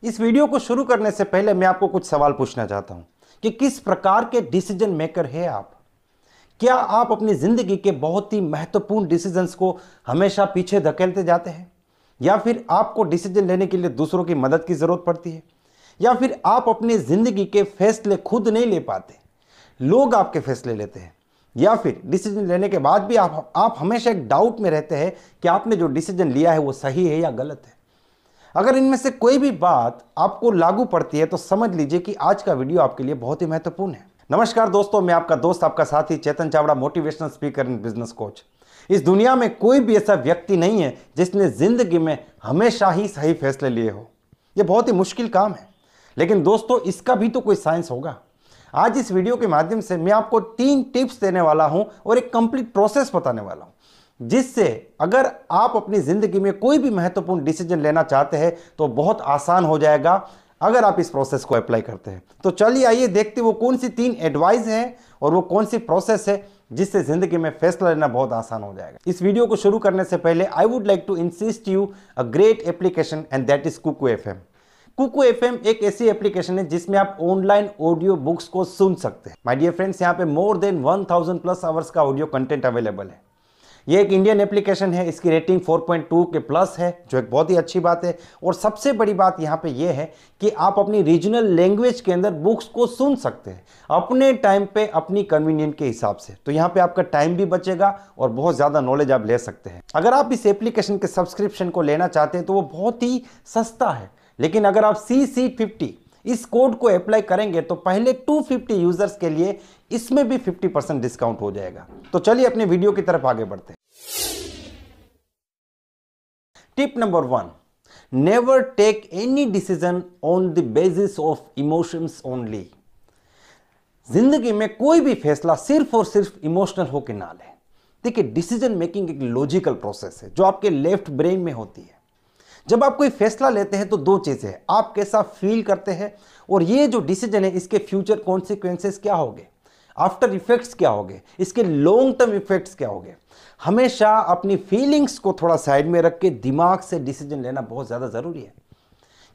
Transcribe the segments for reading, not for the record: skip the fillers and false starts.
इस वीडियो को शुरू करने से पहले मैं आपको कुछ सवाल पूछना चाहता हूं कि किस प्रकार के डिसीजन मेकर है आप। क्या आप अपनी जिंदगी के बहुत ही महत्वपूर्ण डिसीजंस को हमेशा पीछे धकेलते जाते हैं, या फिर आपको डिसीजन लेने के लिए दूसरों की मदद की जरूरत पड़ती है, या फिर आप अपनी जिंदगी के फैसले खुद नहीं ले पाते, लोग आपके फैसले लेते हैं, या फिर डिसीजन लेने के बाद भी आप हमेशा एक डाउट में रहते हैं कि आपने जो डिसीजन लिया है वो सही है या गलत है। अगर इनमें से कोई भी बात आपको लागू पड़ती है तो समझ लीजिए कि आज का वीडियो आपके लिए बहुत ही महत्वपूर्ण है। नमस्कार दोस्तों, मैं आपका दोस्त, आपका साथी Chetan Chavda, motivational speaker and business coach. इस दुनिया में कोई भी ऐसा व्यक्ति नहीं है जिसने जिंदगी में हमेशा ही सही फैसले लिए हो। यह बहुत ही मुश्किल काम है, लेकिन दोस्तों इसका भी तो कोई साइंस होगा। आज इस वीडियो के माध्यम से मैं आपको 3 टिप्स देने वाला हूं और एक कंप्लीट प्रोसेस बताने वाला हूं, जिससे अगर आप अपनी जिंदगी में कोई भी महत्वपूर्ण डिसीजन लेना चाहते हैं तो बहुत आसान हो जाएगा अगर आप इस प्रोसेस को अप्लाई करते हैं। तो चलिए आइए देखते वो कौन सी 3 एडवाइस है और वो कौन सी प्रोसेस है जिससे जिंदगी में फैसला लेना बहुत आसान हो जाएगा। इस वीडियो को शुरू करने से पहले I would like to insist you a great application and that is Kuku FM. Kuku FM एक ऐसी एप्लीकेशन है जिसमें आप ऑनलाइन ऑडियो बुक्स को सुन सकते हैं। माय डियर फ्रेंड्स, यहाँ पे मोर देन 1000 प्लस आवर्स का ऑडियो कंटेंट अवेलेबल है। ये एक इंडियन एप्लीकेशन है, इसकी रेटिंग 4.2 के प्लस है, जो एक बहुत ही अच्छी बात है। और सबसे बड़ी बात यहाँ पे ये है कि आप अपनी रीजनल लैंग्वेज के अंदर बुक्स को सुन सकते हैं अपने टाइम पे, अपनी कन्वीनियंट के हिसाब से। तो यहाँ पे आपका टाइम भी बचेगा और बहुत ज़्यादा नॉलेज आप ले सकते हैं। अगर आप इस एप्लीकेशन के सब्सक्रिप्शन को लेना चाहते हैं तो वो बहुत ही सस्ता है, लेकिन अगर आप CC50 इस कोड को अप्लाई करेंगे तो पहले 250 यूजर्स के लिए इसमें भी 50% डिस्काउंट हो जाएगा। तो चलिए अपने वीडियो की तरफ आगे बढ़ते हैं। Tip number 1, never take any decision on the basis of emotions only. जिंदगी में कोई भी फैसला सिर्फ और सिर्फ इमोशनल होकर ना लें। देखिए, डिसीजन मेकिंग एक लॉजिकल प्रोसेस है जो आपके लेफ्ट ब्रेन में होती है। जब आप कोई फैसला लेते हैं तो 2 चीजें हैं, आप कैसा फील करते हैं और ये जो डिसीजन है इसके फ्यूचर कॉन्सिक्वेंसेस क्या होंगे, आफ्टर इफेक्ट्स क्या होंगे, इसके लॉन्ग टर्म इफेक्ट्स क्या होंगे। हमेशा अपनी फीलिंग्स को थोड़ा साइड में रख के दिमाग से डिसीजन लेना बहुत ज़्यादा ज़रूरी है।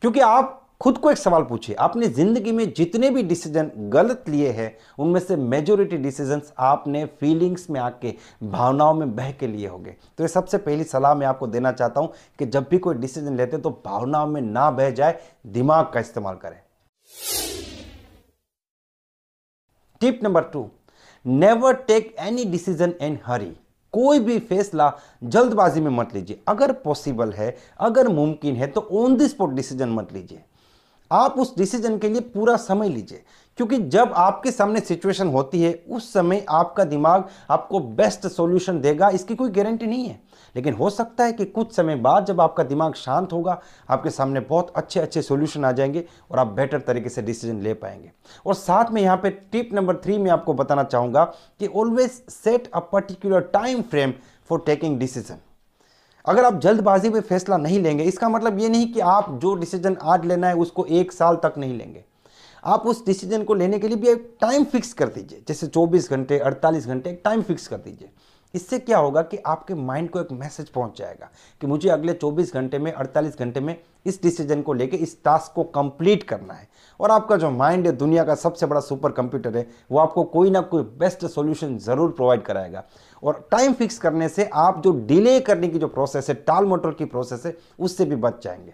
क्योंकि आप खुद को एक सवाल पूछिए, आपने ज़िंदगी में जितने भी डिसीजन गलत लिए हैं उनमें से मेजॉरिटी डिसीजंस आपने फीलिंग्स में आके, भावनाओं में बह के लिए होंगे। तो ये सबसे पहली सलाह मैं आपको देना चाहता हूं कि जब भी कोई डिसीजन लेते तो भावनाओं में ना बह जाए, दिमाग का इस्तेमाल करें। Tip number 2, never take any decision in hurry. कोई भी फैसला जल्दबाजी में मत लीजिए। अगर पॉसिबल है, अगर मुमकिन है तो ऑन द स्पॉट डिसीजन मत लीजिए। आप उस डिसीजन के लिए पूरा समय लीजिए, क्योंकि जब आपके सामने सिचुएशन होती है उस समय आपका दिमाग आपको बेस्ट सॉल्यूशन देगा, इसकी कोई गारंटी नहीं है। लेकिन हो सकता है कि कुछ समय बाद जब आपका दिमाग शांत होगा, आपके सामने बहुत अच्छे अच्छे सॉल्यूशन आ जाएंगे और आप बेटर तरीके से डिसीजन ले पाएंगे। और साथ में यहाँ पे टिप नंबर 3 में आपको बताना चाहूँगा कि always set a particular time frame for taking decision. अगर आप जल्दबाजी में फैसला नहीं लेंगे, इसका मतलब ये नहीं कि आप जो डिसीजन आज लेना है उसको 1 साल तक नहीं लेंगे। आप उस डिसीजन को लेने के लिए भी एक टाइम फिक्स कर दीजिए, जैसे 24 घंटे, 48 घंटे, एक टाइम फिक्स कर दीजिए। इससे क्या होगा कि आपके माइंड को एक मैसेज पहुंच जाएगा कि मुझे अगले 24 घंटे में, 48 घंटे में इस डिसीजन को लेके इस टास्क को कंप्लीट करना है। और आपका जो माइंड है, दुनिया का सबसे बड़ा सुपर कंप्यूटर है, वो आपको कोई ना कोई बेस्ट सॉल्यूशन जरूर प्रोवाइड कराएगा। और टाइम फिक्स करने से आप जो डिले करने की जो प्रोसेस है, टाल मटोल की प्रोसेस है, उससे भी बच जाएंगे।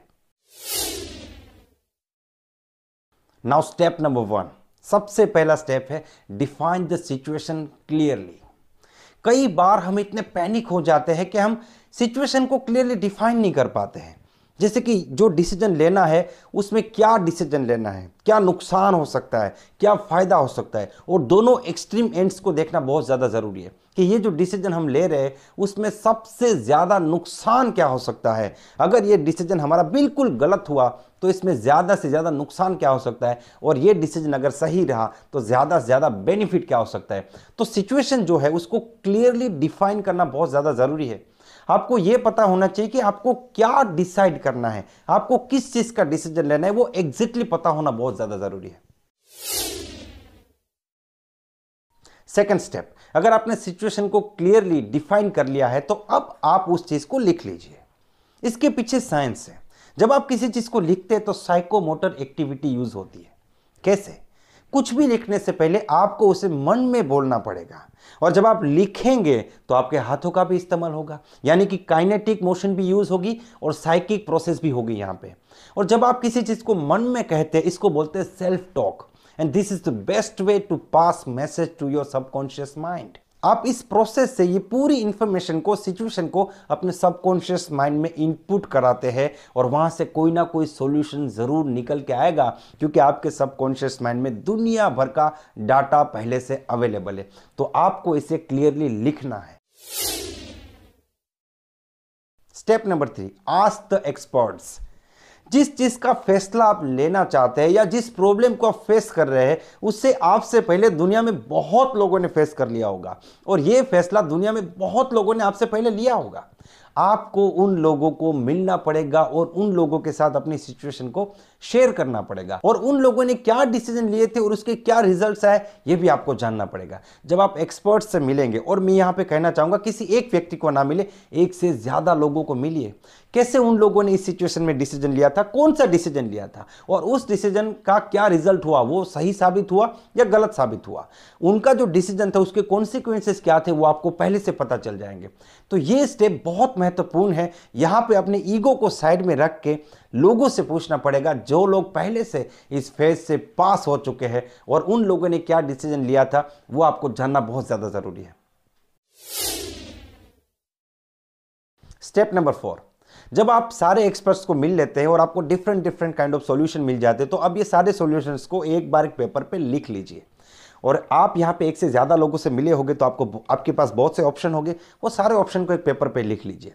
नाउ स्टेप नंबर 1, सबसे पहला स्टेप है डिफाइन द सिचुएशन क्लियरली। कई बार हम इतने पैनिक हो जाते हैं कि हम सिचुएशन को क्लियरली डिफाइन नहीं कर पाते हैं। जैसे कि जो डिसीजन लेना है उसमें क्या डिसीजन लेना है, क्या नुकसान हो सकता है, क्या फायदा हो सकता है, और दोनों एक्सट्रीम एंड्स को देखना बहुत ज़्यादा ज़रूरी है कि ये जो डिसीजन हम ले रहे हैं उसमें सबसे ज़्यादा नुकसान क्या हो सकता है। अगर ये डिसीजन हमारा बिल्कुल गलत हुआ तो इसमें ज़्यादा से ज़्यादा नुकसान क्या हो सकता है, और ये डिसीजन अगर सही रहा तो ज़्यादा से ज़्यादा बेनिफिट क्या हो सकता है। तो सिचुएशन जो है उसको क्लियरली डिफाइन करना बहुत ज़्यादा ज़रूरी है। आपको यह पता होना चाहिए कि आपको क्या डिसाइड करना है, आपको किस चीज का डिसीजन लेना है, वो एग्जैक्टली पता होना बहुत ज्यादा जरूरी है। सेकंड स्टेप, अगर आपने सिचुएशन को क्लियरली डिफाइन कर लिया है तो अब आप उस चीज को लिख लीजिए। इसके पीछे साइंस है। जब आप किसी चीज को लिखते हैं तो साइकोमोटर एक्टिविटी यूज होती है। कैसे? कुछ भी लिखने से पहले आपको उसे मन में बोलना पड़ेगा, और जब आप लिखेंगे तो आपके हाथों का भी इस्तेमाल होगा, यानी कि काइनेटिक मोशन भी यूज होगी और साइकिक प्रोसेस भी होगी यहां पे। और जब आप किसी चीज को मन में कहते हैं, इसको बोलते हैं self talk, and this is the best way to pass message to your subconscious mind. आप इस प्रोसेस से ये पूरी इंफॉर्मेशन को, सिचुएशन को अपने सबकॉन्शियस माइंड में इनपुट कराते हैं, और वहां से कोई ना कोई सॉल्यूशन जरूर निकल के आएगा, क्योंकि आपके सबकॉन्शियस माइंड में दुनिया भर का डाटा पहले से अवेलेबल है। तो आपको इसे क्लियरली लिखना है। Step number 3, ask the experts. जिस चीज का फैसला आप लेना चाहते हैं या जिस प्रॉब्लम को आप फेस कर रहे हैं, उससे आपसे पहले दुनिया में बहुत लोगों ने फेस कर लिया होगा, और यह फैसला दुनिया में बहुत लोगों ने आपसे पहले लिया होगा। आपको उन लोगों को मिलना पड़ेगा और उन लोगों के साथ अपनी सिचुएशन को शेयर करना पड़ेगा, और उन लोगों ने क्या डिसीजन लिए थे और उसके क्या रिजल्ट्स आए ये भी आपको जानना पड़ेगा। जब आप एक्सपर्ट से मिलेंगे, और मैं यहां पे कहना चाहूंगा किसी एक व्यक्ति को ना मिले, एक से ज्यादा लोगों को मिलिए। कैसे उन लोगों ने इस सिचुएशन में डिसीजन लिया था, कौन सा डिसीजन लिया था, और उस डिसीजन का क्या रिजल्ट हुआ, वो सही साबित हुआ या गलत साबित हुआ, उनका जो डिसीजन था उसके कॉन्सिक्वेंसेस क्या थे, वो आपको पहले से पता चल जाएंगे। तो ये स्टेप बहुत महत्वपूर्ण है। यहां पे अपने ईगो को साइड में रख के लोगों से पूछना पड़ेगा, जो लोग पहले से इस फेज से पास हो चुके हैं, और उन लोगों ने क्या डिसीजन लिया था, वो आपको जानना बहुत ज्यादा जरूरी है। स्टेप नंबर 4, जब आप सारे एक्सपर्ट्स को मिल लेते हैं और आपको डिफरेंट काइंड ऑफ सॉल्यूशन मिल जाते हैं, तो अब ये सारे सॉल्यूशंस को एक बार एक पेपर पे लिख लीजिए। और आप यहाँ पे एक से ज्यादा लोगों से मिले होंगे, तो आपके पास बहुत से ऑप्शन होंगे, वो सारे ऑप्शन को एक पेपर पे लिख लीजिए।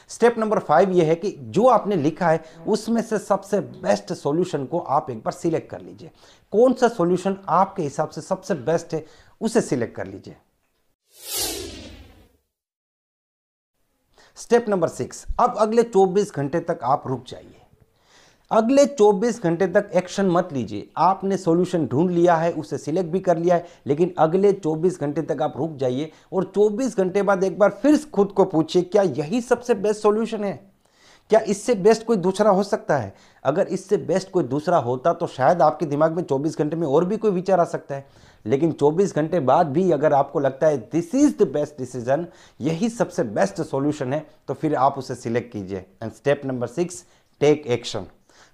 स्टेप नंबर 5 ये है कि जो आपने लिखा है उसमें से सबसे बेस्ट सॉल्यूशन को आप एक बार सिलेक्ट कर लीजिए। कौन सा सॉल्यूशन आपके हिसाब से सबसे बेस्ट है, उसे सिलेक्ट कर लीजिए। स्टेप नंबर 6, अब अगले 24 घंटे तक आप रुक जाइए। अगले 24 घंटे तक एक्शन मत लीजिए। आपने सॉल्यूशन ढूंढ लिया है, उसे सिलेक्ट भी कर लिया है, लेकिन अगले 24 घंटे तक आप रुक जाइए, और 24 घंटे बाद एक बार फिर खुद को पूछिए, क्या यही सबसे बेस्ट सॉल्यूशन है? क्या इससे बेस्ट कोई दूसरा हो सकता है? अगर इससे बेस्ट कोई दूसरा होता तो शायद आपके दिमाग में 24 घंटे में और भी कोई विचार आ सकता है, लेकिन 24 घंटे बाद भी अगर आपको लगता है this is the best decision, यही सबसे बेस्ट सॉल्यूशन है, तो फिर आप उसे सिलेक्ट कीजिए। And step number 6, take action.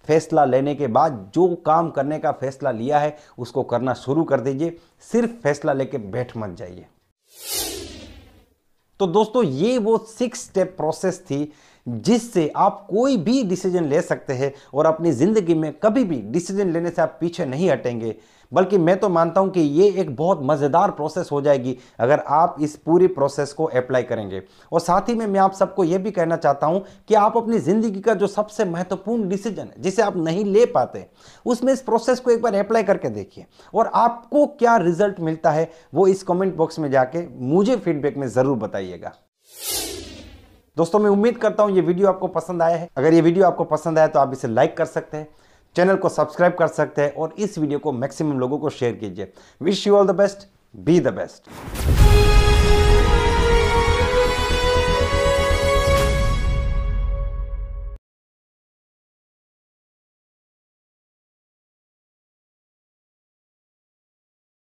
फैसला लेने के बाद जो काम करने का फैसला लिया है उसको करना शुरू कर दीजिए, सिर्फ फैसला लेके बैठ मत जाइए। तो दोस्तों, ये वो 6 स्टेप प्रोसेस थी जिससे आप कोई भी डिसीजन ले सकते हैं, और अपनी जिंदगी में कभी भी डिसीजन लेने से आप पीछे नहीं हटेंगे, बल्कि मैं तो मानता हूं कि ये एक बहुत मजेदार प्रोसेस हो जाएगी अगर आप इस पूरी प्रोसेस को अप्लाई करेंगे। और साथ ही में मैं आप सबको ये भी कहना चाहता हूं कि आप अपनी जिंदगी का जो सबसे महत्वपूर्ण डिसीजन है, जिसे आप नहीं ले पाते, उसमें इस प्रोसेस को एक बार अप्लाई करके देखिए, और आपको क्या रिजल्ट मिलता है वो इस कमेंट बॉक्स में जाके मुझे फीडबैक में जरूर बताइएगा। दोस्तों, मैं उम्मीद करता हूं ये वीडियो आपको पसंद आया है। अगर ये वीडियो आपको पसंद आया तो आप इसे लाइक कर सकते हैं, चैनल को सब्सक्राइब कर सकते हैं, और इस वीडियो को मैक्सिमम लोगों को शेयर कीजिए। Wish you all the best, be the best.